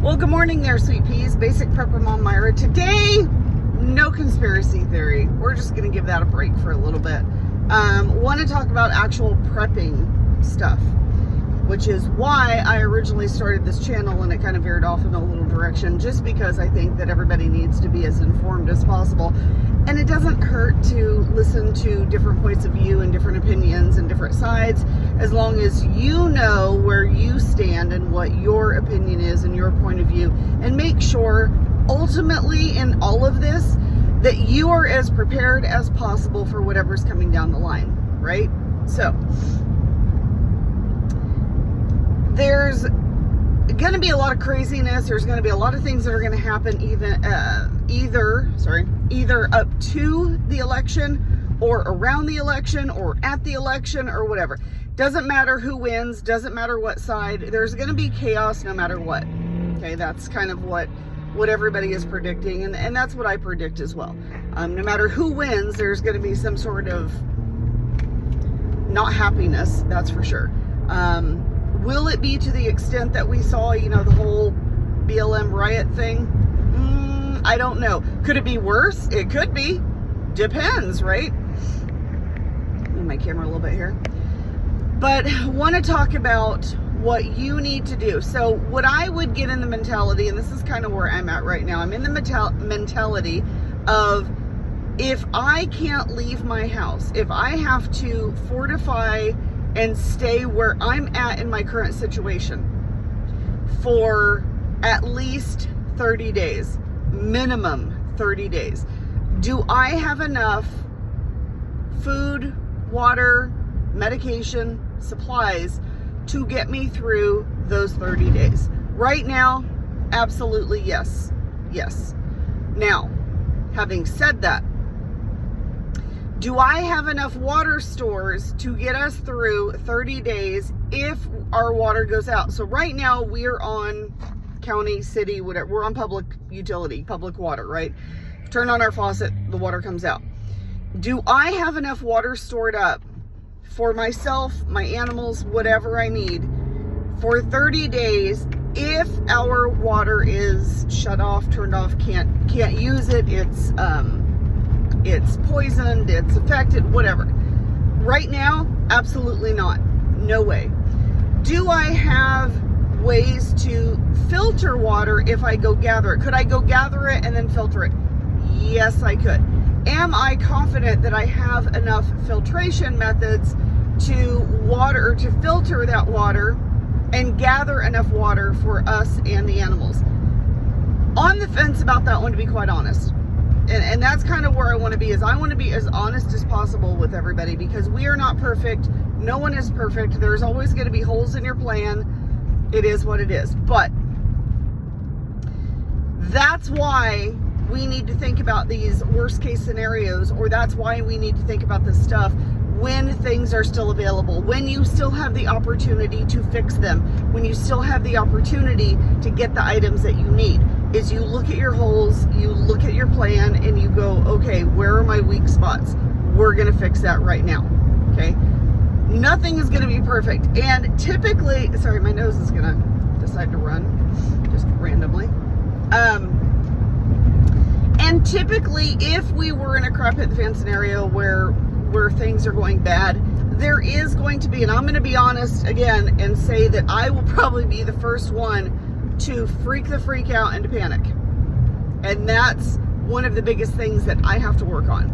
Well, good morning there, sweet peas. Basic Prepper Mom Myra. Today, no conspiracy theory. We're just going to give that a break for a little bit. Want to talk about actual prepping stuff, which is why I originally started this channel, and it kind of veered off in a little direction, just because I think that everybody needs to be as informed as possible. And it doesn't hurt to listen to different points of view and different opinions and different sides, as long as you know where you stand and what your opinion is and your point of view, and make sure ultimately in all of this that you are as prepared as possible for whatever's coming down the line, right? So there's going to be a lot of craziness. There's going to be a lot of things that are going to happen either up to the election or around the election or at the election or whatever. Doesn't matter who wins, doesn't matter what side. There's going to be chaos no matter what. Okay, that's kind of what everybody is predicting, and that's what I predict as well. No matter who wins, there's going to be some sort of not happiness, that's for sure. Will it be to the extent that we saw, the whole BLM riot thing? I don't know. Could it be worse? It could be. Depends, right? Move my camera a little bit here. But I want to talk about what you need to do. So what I would get in the mentality, and this is kind of where I'm at right now, I'm in the mentality of, if I can't leave my house, if I have to fortify and stay where I'm at in my current situation for at least 30 days, minimum 30 days, do I have enough food, water, medication, supplies to get me through those 30 days? Right now, absolutely yes. Yes. Now, having said that, do I have enough water stores to get us through 30 days if our water goes out? So right now we're on county, city, whatever. We're on public utility, public water, right? Turn on our faucet, the water comes out. Do I have enough water stored up for myself, my animals, whatever I need for 30 days if our water is shut off, turned off, can't use it, it's poisoned, it's affected, whatever? Right now, absolutely not. No way. Do I have ways to filter water if I go gather it? Could I go gather it and then filter it? Yes, I could. Am I confident that I have enough filtration methods to filter that water and gather enough water for us and the animals? On the fence about that one, to be quite honest. And that's kind of where I want to be, is I want to be as honest as possible with everybody, because we are not perfect. No one is perfect. There's always going to be holes in your plan. It is what it is. But that's why we need to think about these worst case scenarios, or that's why we need to think about this stuff when things are still available, when you still have the opportunity to fix them, when you still have the opportunity to get the items that you need. Is you look at your holes, you look at your plan, and you go, okay, where are my weak spots? We're going to fix that right now. Okay? Nothing is going to be perfect. And typically, sorry, my nose is going to decide to run just randomly. And typically, if we were in a crap hit the fan scenario where things are going bad, there is going to be, and I'm going to be honest again and say that I will probably be the first one to freak out and to panic. And that's one of the biggest things that I have to work on,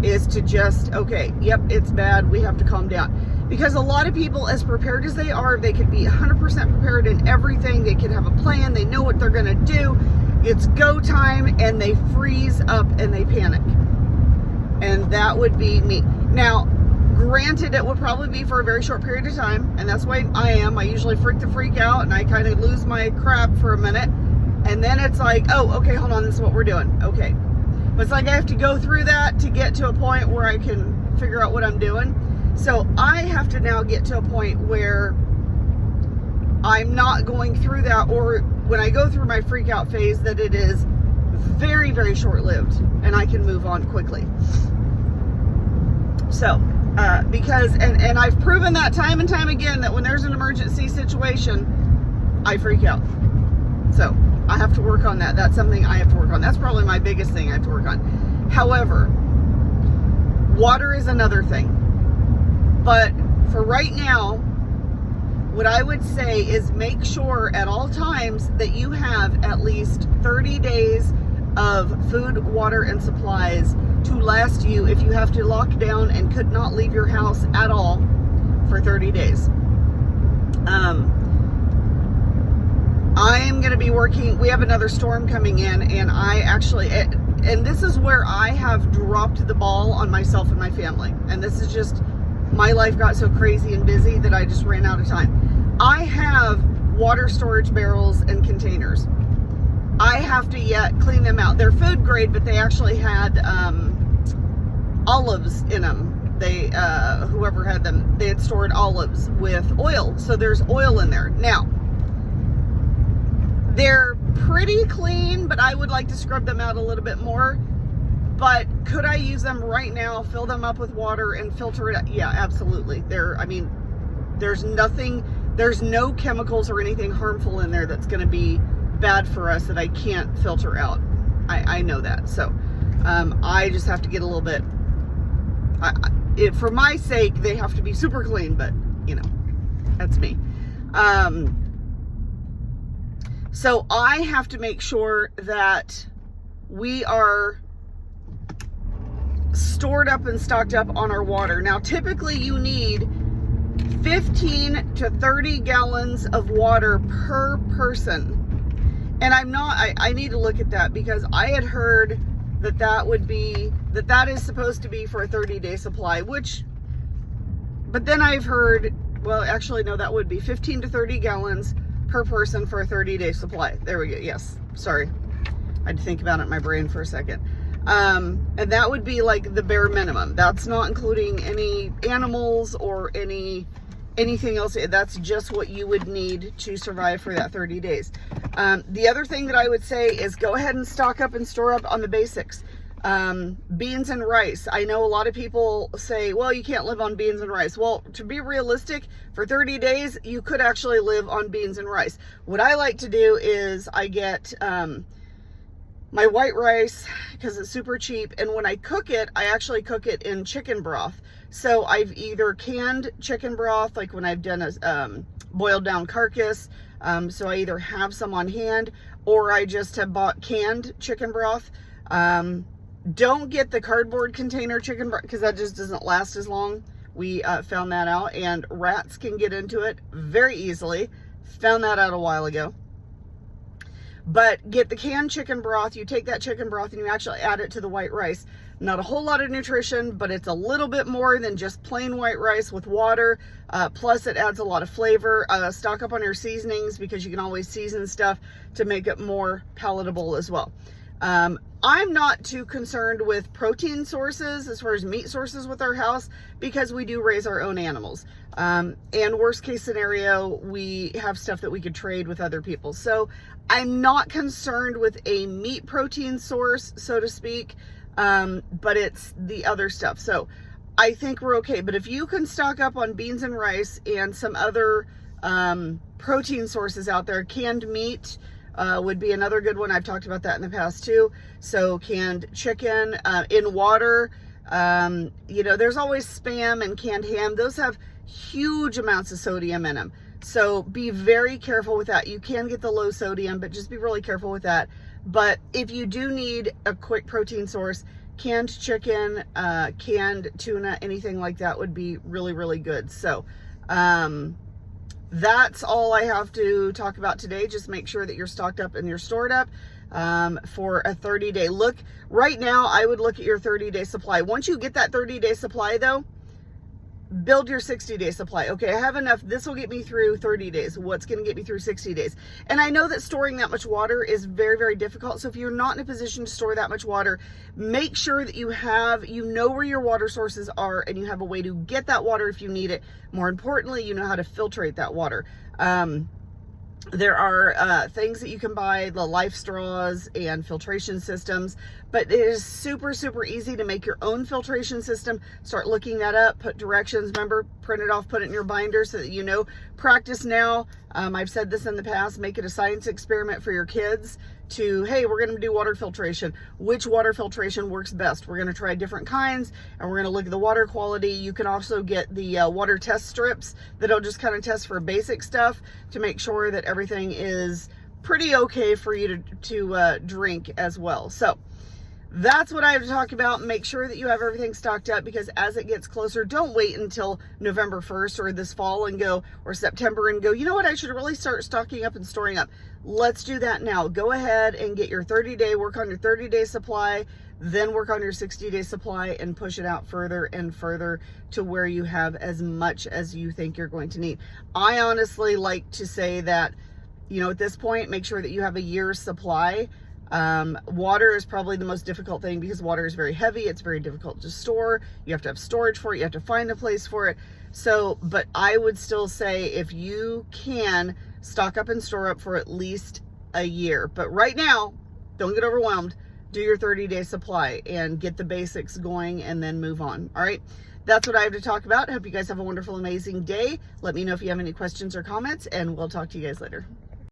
is to just, okay, yep, it's bad, we have to calm down. Because a lot of people, as prepared as they are, they could be 100% prepared in everything, they could have a plan, they know what they're gonna do, it's go time, and they freeze up and they panic. And that would be me. Now, granted, it would probably be for a very short period of time, and that's why I usually freak out, and I kind of lose my crap for a minute, and then it's like, oh, okay, hold on, this is what we're doing. Okay. But it's like I have to go through that to get to a point where I can figure out what I'm doing. So I have to now get to a point where I'm not going through that, or when I go through my freak out phase, that it is very, very short-lived and I can move on quickly. So, because, and I've proven that time and time again, that when there's an emergency situation, I freak out. So I have to work on that. That's something I have to work on. That's probably my biggest thing I have to work on. However, water is another thing. But for right now, what I would say is make sure at all times that you have at least 30 days of food, water, and supplies to last you if you have to lock down and could not leave your house at all for 30 days. I am going to be working, we have another storm coming in, and and this is where I have dropped the ball on myself and my family. And this is just, my life got so crazy and busy that I just ran out of time. I have water storage barrels and containers. I have to yet clean them out. They're food grade, but they actually had olives in them. They, whoever had them, they had stored olives with oil. So there's oil in there. Now, they're pretty clean, but I would like to scrub them out a little bit more. But could I use them right now, fill them up with water and filter it out? Yeah, absolutely. There's no chemicals or anything harmful in there that's going to be bad for us that I can't filter out. I know that. So I just have to get a little bit, for my sake, they have to be super clean, but you know, that's me. So I have to make sure that we are stored up and stocked up on our water. Now, typically you need 15 to 30 gallons of water per person. And I need to look at that, because I had heard that is supposed to be for a 30-day supply, but then I've heard, well, actually, no, that would be 15 to 30 gallons per person for a 30-day supply. There we go. Yes. Sorry. I had to think about it in my brain for a second. And that would be like the bare minimum. That's not including any animals or anything else. That's just what you would need to survive for that 30 days. The other thing that I would say is go ahead and stock up and store up on the basics. Beans and rice. I know a lot of people say, well, you can't live on beans and rice. Well, to be realistic, for 30 days, you could actually live on beans and rice. What I like to do is I get my white rice, because it's super cheap, and when I cook it, I actually cook it in chicken broth. So I've either canned chicken broth, like when I've done a boiled down carcass, so I either have some on hand, or I just have bought canned chicken broth. Don't get the cardboard container chicken broth, because that just doesn't last as long. We found that out, and rats can get into it very easily. Found that out a while ago. But get the canned chicken broth. You take that chicken broth and you actually add it to the white rice. Not a whole lot of nutrition, but it's a little bit more than just plain white rice with water. Plus it adds a lot of flavor. Stock up on your seasonings, because you can always season stuff to make it more palatable as well. I'm not too concerned with protein sources as far as meat sources with our house, because we do raise our own animals. And worst case scenario, we have stuff that we could trade with other people. So I'm not concerned with a meat protein source, so to speak, but it's the other stuff. So I think we're okay. But if you can stock up on beans and rice and some other protein sources out there, canned meat, would be another good one. I've talked about that in the past too. So canned chicken, in water, you know, there's always Spam and canned ham. Those have huge amounts of sodium in them. So be very careful with that. You can get the low sodium, but just be really careful with that. But if you do need a quick protein source, canned chicken, canned tuna, anything like that would be really, really good. So, that's all I have to talk about today. Just make sure that you're stocked up and you're stored up for a 30-day look. Right now, I would look at your 30-day supply. Once you get that 30-day supply, though, build your 60-day supply. Okay, I have enough. This will get me through 30 days. What's going to get me through 60 days? And I know that storing that much water is very, very difficult. So if you're not in a position to store that much water, make sure that you know where your water sources are, and you have a way to get that water if you need it. More importantly, you know how to filtrate that water. There are things that you can buy, the Life straws and filtration systems, but it is super, super easy to make your own filtration system. Start looking that up, put directions, remember, print it off, put it in your binder so that you know. Practice now. I've said this in the past, make it a science experiment for your kids to, hey, we're going to do water filtration. Which water filtration works best? We're going to try different kinds, and we're going to look at the water quality. You can also get the water test strips that'll just kind of test for basic stuff to make sure that everything is pretty okay for you to drink as well. So that's what I have to talk about. Make sure that you have everything stocked up, because as it gets closer, don't wait until November 1st or this fall and go, or September and go, you know what, I should really start stocking up and storing up. Let's do that now. Go ahead and get your 30-day, work on your 30-day supply, then work on your 60-day supply and push it out further and further to where you have as much as you think you're going to need. I honestly like to say that, you know, at this point, make sure that you have a year's supply. Water is probably the most difficult thing, because water is very heavy. It's very difficult to store. You have to have storage for it. You have to find a place for it. So, but I would still say, if you can, stock up and store up for at least a year. But right now, don't get overwhelmed. Do your 30-day supply and get the basics going, and then move on. All right. That's what I have to talk about. I hope you guys have a wonderful, amazing day. Let me know if you have any questions or comments, and we'll talk to you guys later.